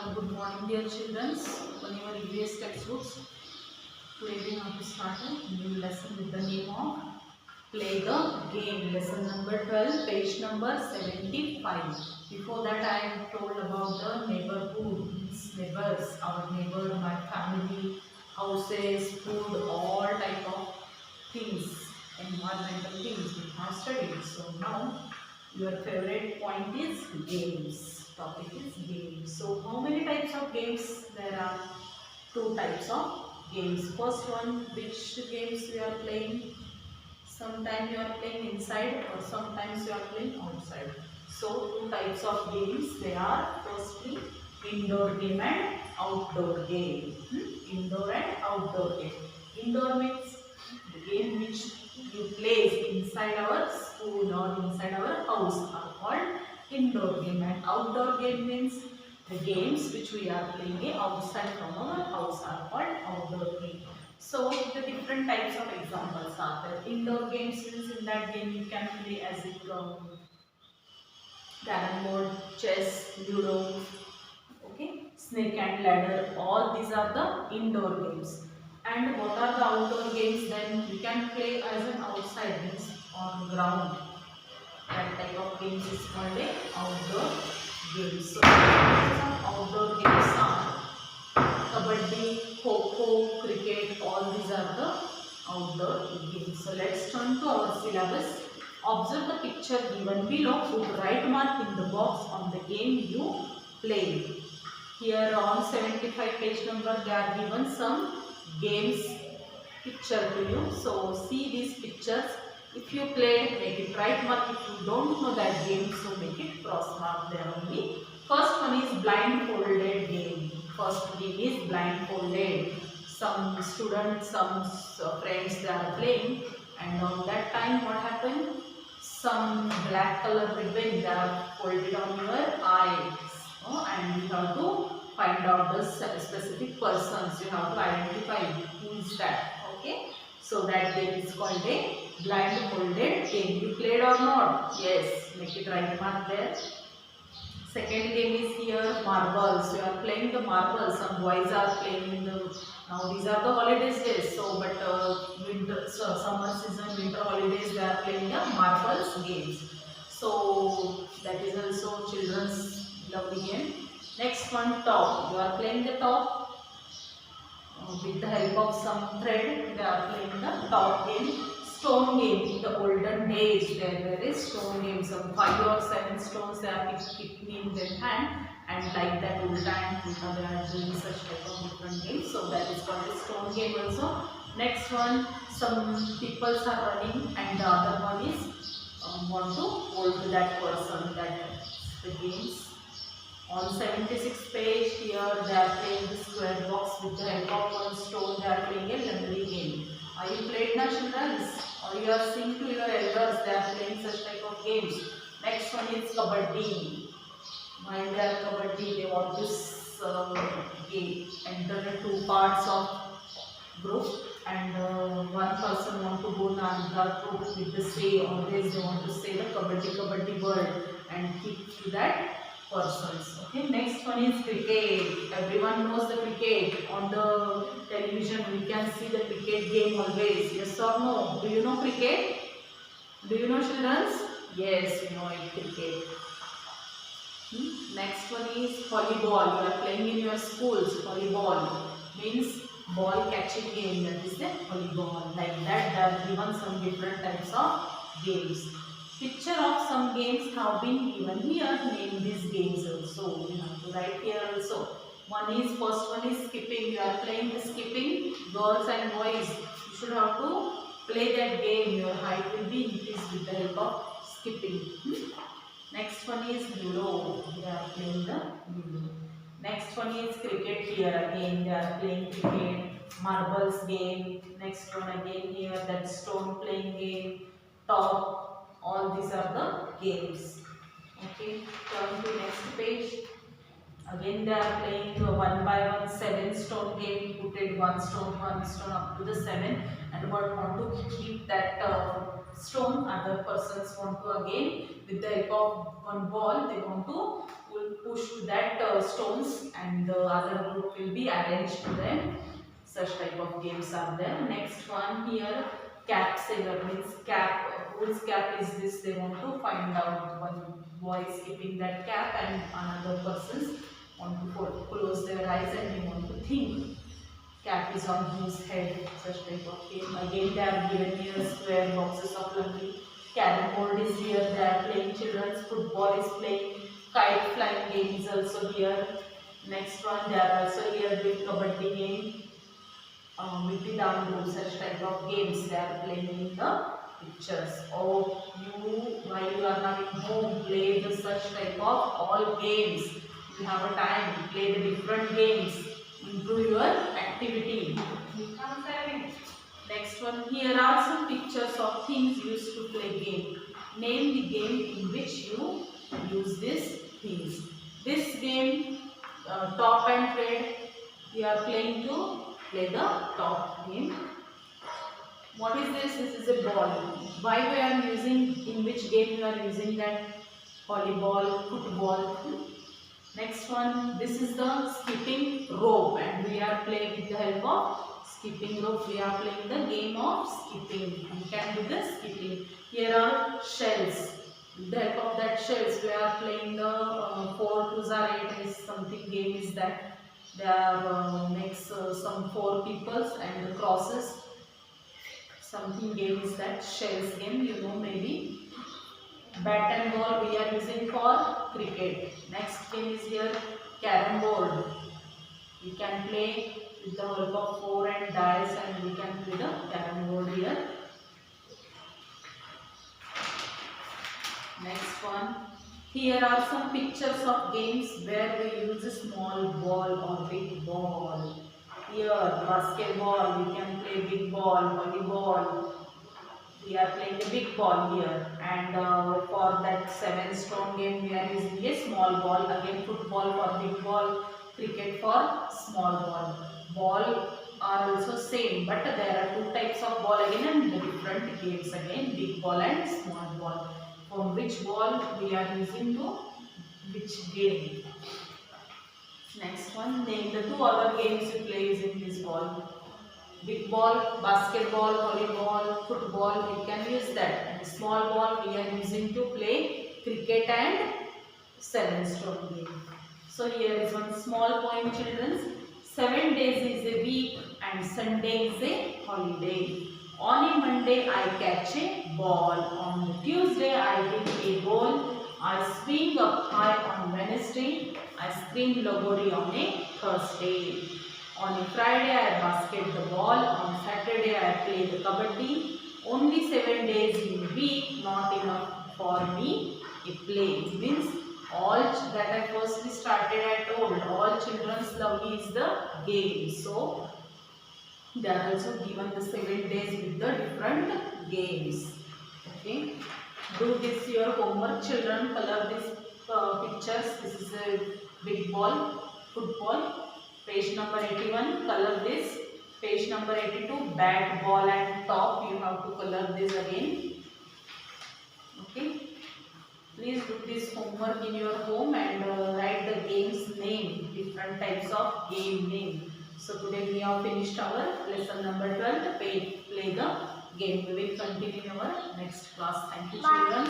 Good morning, dear children. On your EVS textbooks, today we have to start a new lesson with the name of Play the Game. Lesson number 12, page number 75. Before that, I have told about the neighborhood, means neighbors, our neighbor, my family, houses, food, all type of things, environmental things we have studied. So now your favorite point is games. Topic is games. So how many types of games there are? Two types of games. First one, which games we are playing? Sometimes you are playing inside or sometimes you are playing outside. So two types of games they are. Firstly, indoor game and outdoor game. Indoor and outdoor game. Indoor means the game which you play inside our school or inside our house are called indoor game, and outdoor game means the games which we are playing outside from our house are called outdoor game. So the different types of examples are there. Indoor games means in that game you can play as if carrom board, chess, ludo, okay, snake and ladder. All these are the indoor games. And what are the outdoor games? Then you can play as an outside, means on ground. That type of games is called a outdoor games. So some outdoor games are kabaddi, kho-kho, cricket. All these are the outdoor games. So let's turn to our syllabus. Observe the picture given below. Put right mark in the box on the game you play. Here on 75 page number they are given some games picture to you. So see these pictures. If you play, make it right mark. If you don't know that game, so make it cross mark there only. First one is blindfolded game. First game is blindfolded. Some students, some friends they are playing, and on that time what happened? Some black color ribbon they are folded on your eyes, and you have to find out the specific persons. You have to identify who is that. Okay, so that game is called a blindfolded game. You played or not? Yes, make it right mark there. Second game is here marbles. You are playing the marbles. Some boys are playing in the, now these are the holidays days. So but winter, so summer season, winter holidays they are playing the marbles games. So that is also children's lovely game. Next one top. You are playing the top. With the help of some thread, they are playing the top game. Stone game. In the olden days, there is stone game. Some 5 or 7 stones they are keeping in their hand, and like that ulta and pulta they are doing such type of different games. So that is called a stone game also. Next one, some people are running, and the other one is want to hold to that person. That the games. On 76th page here they are playing the square box with the help of one stone. They are playing a memory game. Are you played now, children? Or you are seeing to your elders they are playing such type of games. Next one is kabaddi. While they are kabaddi, they want to enter the two parts of group, and one person want to go in another group with the say. Always they want to say the kabaddi word and keep to that persons. Okay, next one is cricket. Everyone knows the cricket. On the television we can see the cricket game always. Yes or no? Do you know cricket? Do you know, children? Yes, you know it, cricket. Next one is volleyball. You are playing in your schools. Volleyball means ball catching game. That is the volleyball. Like that they are given some different types of games. Picture of some games have been given here. Name these games also. You have to write here also. First one is skipping. You are playing the skipping. Girls and boys, you should have to play that game. Your height will be increased with the help of skipping. Next one is ludo. They are playing the ludo. Next one is cricket. Here again they are playing cricket. Marbles game. Next one again here, that stone playing game. Top. All these are the games. Okay, turn to next page. Again they are playing the 1 by 1 7 stone game. Put it one stone up to the 7, and want to keep that stone. Other persons want to again, with the help of one ball, they want to push to that stones, and the other group will be arranged to them. Such type of games are there. Next one here, cap saver means cap. Whose cap is this? They want to find out. One boy is keeping that cap, and another person want to close their eyes and they want to think. Cap is on whose head? Such type of game. Again, they are given here square boxes of lucky. Carrom board is here. They are playing. Children's football is playing. Kite flying game is also here. Next one, they are also here doing kabaddi game. Mitti Dandu, such type of games they are playing in the pictures. Or you, while you are now in home, play the such type of all games. You have a time, play the different games, improve your activity. Next one, here are some pictures of things used to play game. Name the game in which you use these things. This game, top and trade, we are playing to play the top game. What is this? This is a ball. Why we are using, in which game you are using that? Volleyball, football. Next one, this is the skipping rope, and we are playing with the help of skipping rope. We are playing the game of skipping. You can do the skipping. Here are shells. With the help of that shells, we are playing the 4 2s are 8 is something game is that. There makes some 4 peoples and the crosses. Something game is that shells game, you know maybe. Bat and ball we are using for cricket. Next game is here carrom board. We can play with the help of 4 and dice, and we can play the carrom board here. Next one. Here are some pictures of games where we use a small ball or big ball. Here, basketball, we can play big ball, volleyball. We are playing the big ball here. And for that 7 stone game, we are using a small ball. Again, football for big ball, cricket for small ball. Ball are also same, but there are 2 types of ball again and different games again, big ball and small ball. From which ball we are using to which game. Next one, name the 2 other games you play using this ball. Big ball, basketball, volleyball, football, we can use that. And small ball we are using to play cricket and 7 stone game. So here is one small poem, children. 7 days is a week and Sunday is a holiday. On a Monday I catch a ball. On the Tuesday I hit a goal. I swing up high on Wednesday. I scream logori on a Thursday. On a Friday I basket the ball. On Saturday I play the kabaddi. Only 7 days in a week, not enough for me a play. It means all that I firstly started I told, all children's love is the game. So they are also given the 7 days with the different games. Okay. Do this your homework, children. Color these pictures. This is a big ball, football. Page number 81. Color this. Page number 82. Bat, ball, and top. You have to color this again. Okay. Please do this homework in your home and write the game's name. Different types of game name. So today we have finished our lesson number 12. Play the game. We will continue in our next class. Thank you, children.